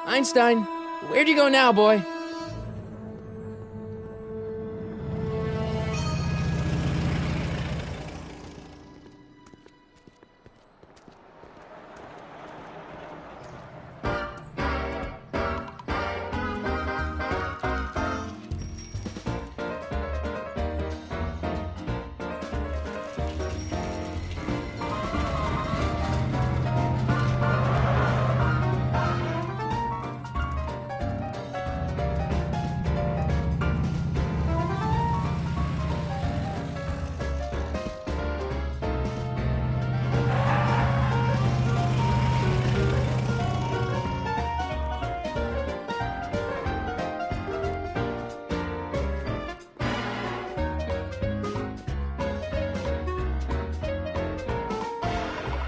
Einstein, where'd you go now, boy?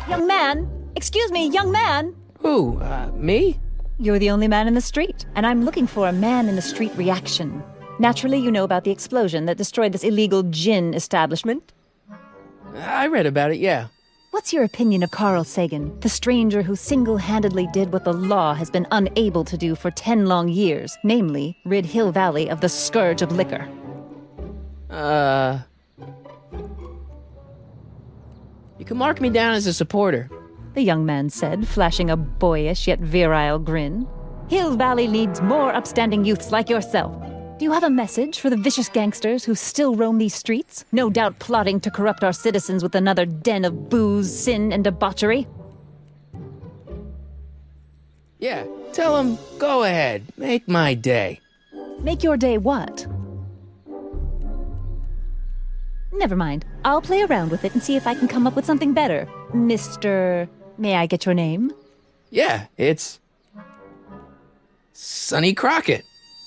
Young man! Excuse me, young man! Who, me? You're the only man in the street, and I'm looking for a man-in-the-street reaction. Naturally, you know about the explosion that destroyed this illegal gin establishment. I read about it, yeah. What's your opinion of Carl Sagan, the stranger who single-handedly did what the law has been unable to do for 10 long years, namely, rid Hill Valley of the scourge of liquor? You can mark me down as a supporter. The young man said, flashing a boyish yet virile grin. Hill Valley needs more upstanding youths like yourself. Do you have a message for the vicious gangsters who still roam these streets, no doubt plotting to corrupt our citizens with another den of booze, sin, and debauchery? Yeah, tell them, go ahead, make my day. Make your day what? Never mind. I'll play around with it and see if I can come up with something better. Mr. May I get your name? Yeah, it's... Sonny Crockett.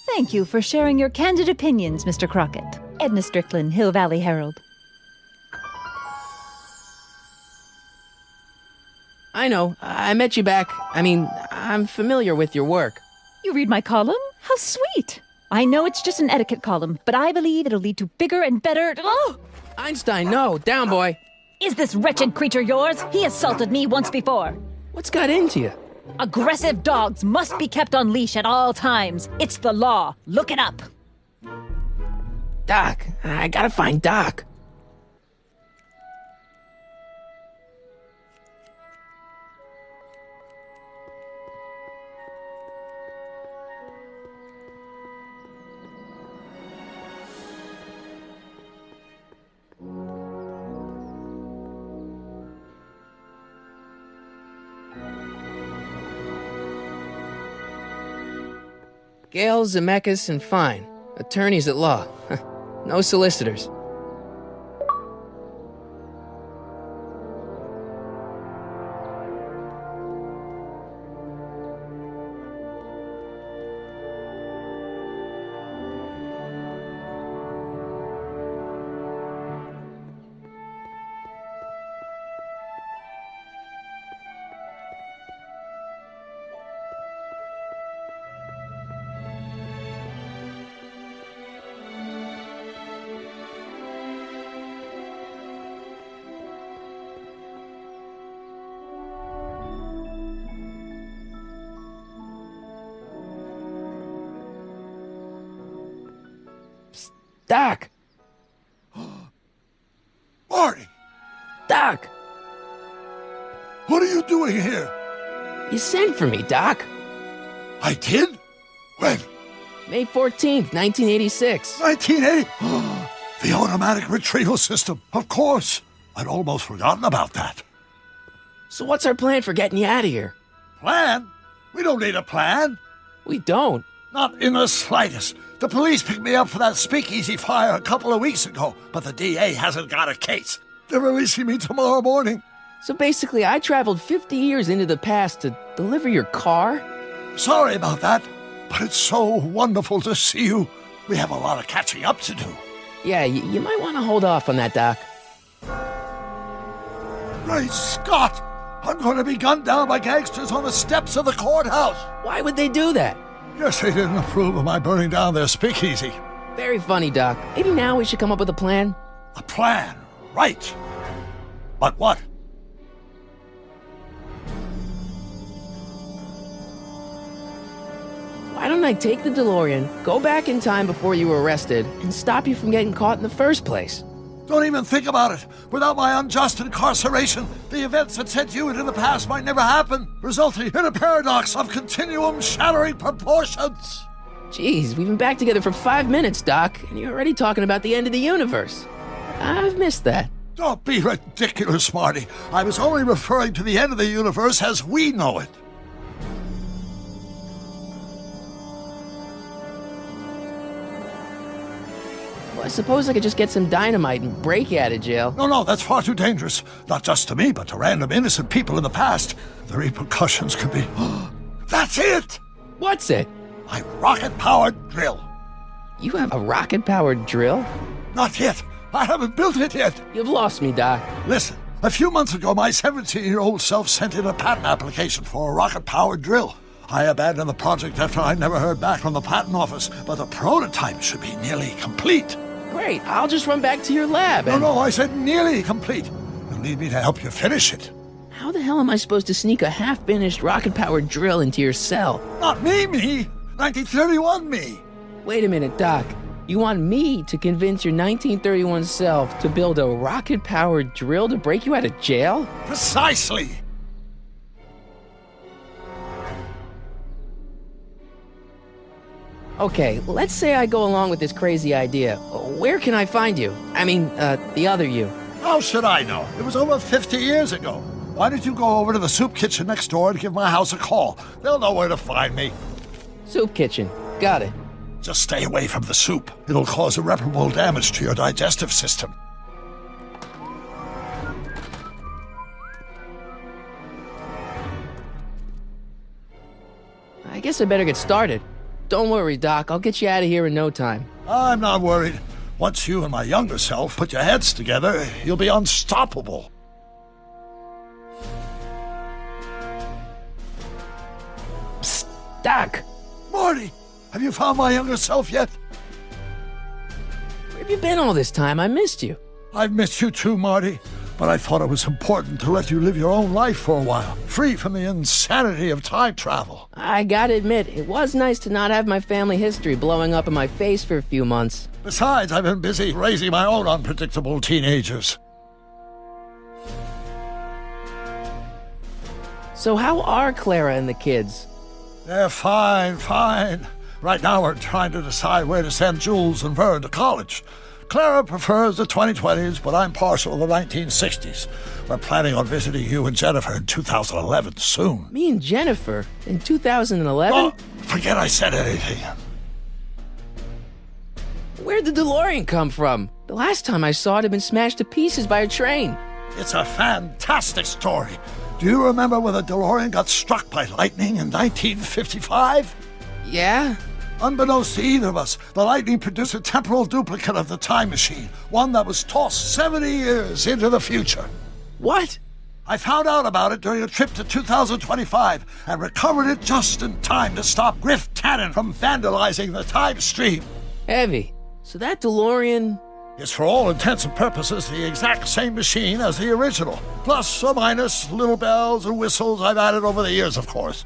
Thank you for sharing your candid opinions, Mr. Crockett. Edna Strickland, Hill Valley Herald. I know, I met you back. I'm familiar with your work. You read my column? How sweet! I know it's just an etiquette column, but I believe it'll lead to bigger and better... Oh! Einstein, no, down, boy. Is this wretched creature yours? He assaulted me once before. What's got into you? Aggressive dogs must be kept on leash at all times. It's the law. Look it up. Doc, I gotta find Doc. Gale, Zemeckis, and Fine. Attorneys at law. No solicitors. Doc! Marty! Doc! What are you doing here? You sent for me, Doc. I did? When? May 14th, 1986. 1980? The automatic retrieval system, of course. I'd almost forgotten about that. So what's our plan for getting you out of here? Plan? We don't need a plan. We don't. Not in the slightest. The police picked me up for that speakeasy fire a couple of weeks ago, but the DA hasn't got a case. They're releasing me tomorrow morning. So basically, I traveled 50 years into the past to deliver your car? Sorry about that, but it's so wonderful to see you. We have a lot of catching up to do. Yeah, you might want to hold off on that, Doc. Great Scott! I'm going to be gunned down by gangsters on the steps of the courthouse. Why would they do that? Guess they didn't approve of my burning down their speakeasy. Very funny, Doc. Maybe now we should come up with a plan? A plan, right. But what? Why don't I take the DeLorean, go back in time before you were arrested, and stop you from getting caught in the first place? Don't even think about it. Without my unjust incarceration, the events that sent you into the past might never happen, resulting in a paradox of continuum-shattering proportions. Jeez, we've been back together for 5 minutes, Doc, and you're already talking about the end of the universe. I've missed that. Don't be ridiculous, Marty. I was only referring to the end of the universe as we know it. Well, I suppose I could just get some dynamite and break you out of jail. No, that's far too dangerous. Not just to me, but to random innocent people in the past. The repercussions could be... That's it! What's it? My rocket-powered drill. You have a rocket-powered drill? Not yet. I haven't built it yet. You've lost me, Doc. Listen, a few months ago, my 17-year-old self sent in a patent application for a rocket-powered drill. I abandoned the project after I never heard back from the patent office, but the prototype should be nearly complete. Great, I'll just run back to your lab and... No, I said nearly complete. You'll need me to help you finish it. How the hell am I supposed to sneak a half-finished rocket-powered drill into your cell? Not me! 1931 me! Wait a minute, Doc. You want me to convince your 1931 self to build a rocket-powered drill to break you out of jail? Precisely! Okay, let's say I go along with this crazy idea. Where can I find you? I mean, the other you. How should I know? It was over 50 years ago. Why don't you go over to the soup kitchen next door and give my house a call? They'll know where to find me. Soup kitchen. Got it. Just stay away from the soup. It'll cause irreparable damage to your digestive system. I guess I better get started. Don't worry, Doc. I'll get you out of here in no time. I'm not worried. Once you and my younger self put your heads together, you'll be unstoppable. Psst, Doc! Marty, have you found my younger self yet? Where have you been all this time? I missed you. I've missed you too, Marty. But I thought it was important to let you live your own life for a while, free from the insanity of time travel. I gotta admit, it was nice to not have my family history blowing up in my face for a few months. Besides, I've been busy raising my own unpredictable teenagers. So how are Clara and the kids? They're fine. Right now we're trying to decide where to send Jules and Vern to college. Clara prefers the 2020s, but I'm partial to the 1960s. We're planning on visiting you and Jennifer in 2011 soon. Me and Jennifer? In 2011? Oh, forget I said anything. Where'd the DeLorean come from? The last time I saw it had been smashed to pieces by a train. It's a fantastic story. Do you remember when the DeLorean got struck by lightning in 1955? Yeah? Unbeknownst to either of us, the lightning produced a temporal duplicate of the time machine, one that was tossed 70 years into the future. What? I found out about it during a trip to 2025 and recovered it just in time to stop Griff Tannen from vandalizing the time stream. Heavy. So that DeLorean... It's for all intents and purposes the exact same machine as the original, plus or minus little bells and whistles I've added over the years, of course.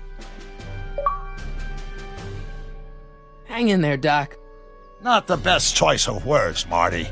Hang in there, Doc. Not the best choice of words, Marty.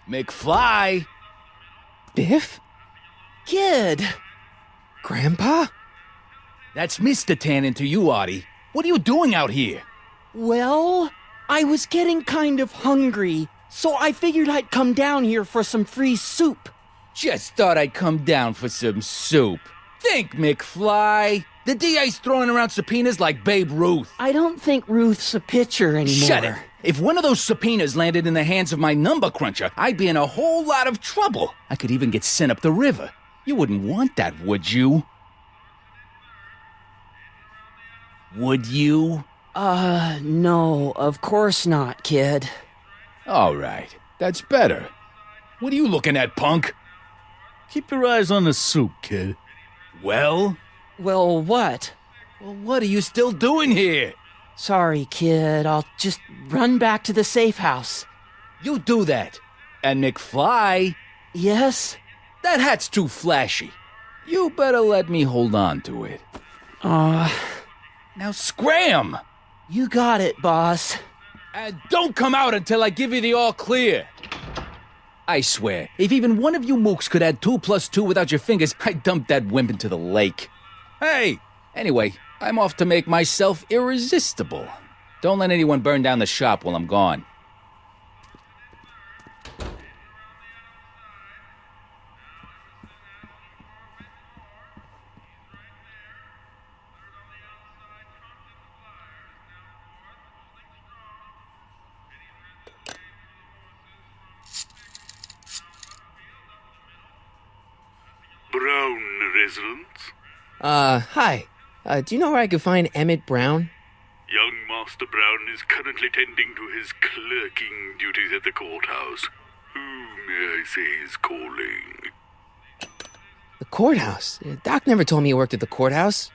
McFly! Biff? Kid! Grandpa? That's Mr. Tannen to you, Artie. What are you doing out here? Well, I was getting kind of hungry, so I figured I'd come down here for some free soup. Just thought I'd come down for some soup. Think, McFly. The DA's throwing around subpoenas like Babe Ruth. I don't think Ruth's a pitcher anymore. Shut it. If one of those subpoenas landed in the hands of my number cruncher, I'd be in a whole lot of trouble. I could even get sent up the river. You wouldn't want that, would you? Would you? No, of course not, kid. All right. That's better. What are you looking at, punk? Keep your eyes on the soup, kid. Well? Well, what? Well, what are you still doing here? Sorry, kid. I'll just run back to the safe house. You do that. And McFly, Yes? that hat's too flashy. You better let me hold on to it. Now scram! You got it, boss. And don't come out until I give you the all clear. I swear, if even one of you mooks could add 2 plus 2 without your fingers, I'd dump that wimp into the lake. Hey! Anyway, I'm off to make myself irresistible. Don't let anyone burn down the shop while I'm gone. Brown residence. Hi. Do you know where I could find Emmett Brown? Young Master Brown is currently tending to his clerking duties at the courthouse. Who may I say is calling? The courthouse? Doc never told me he worked at the courthouse.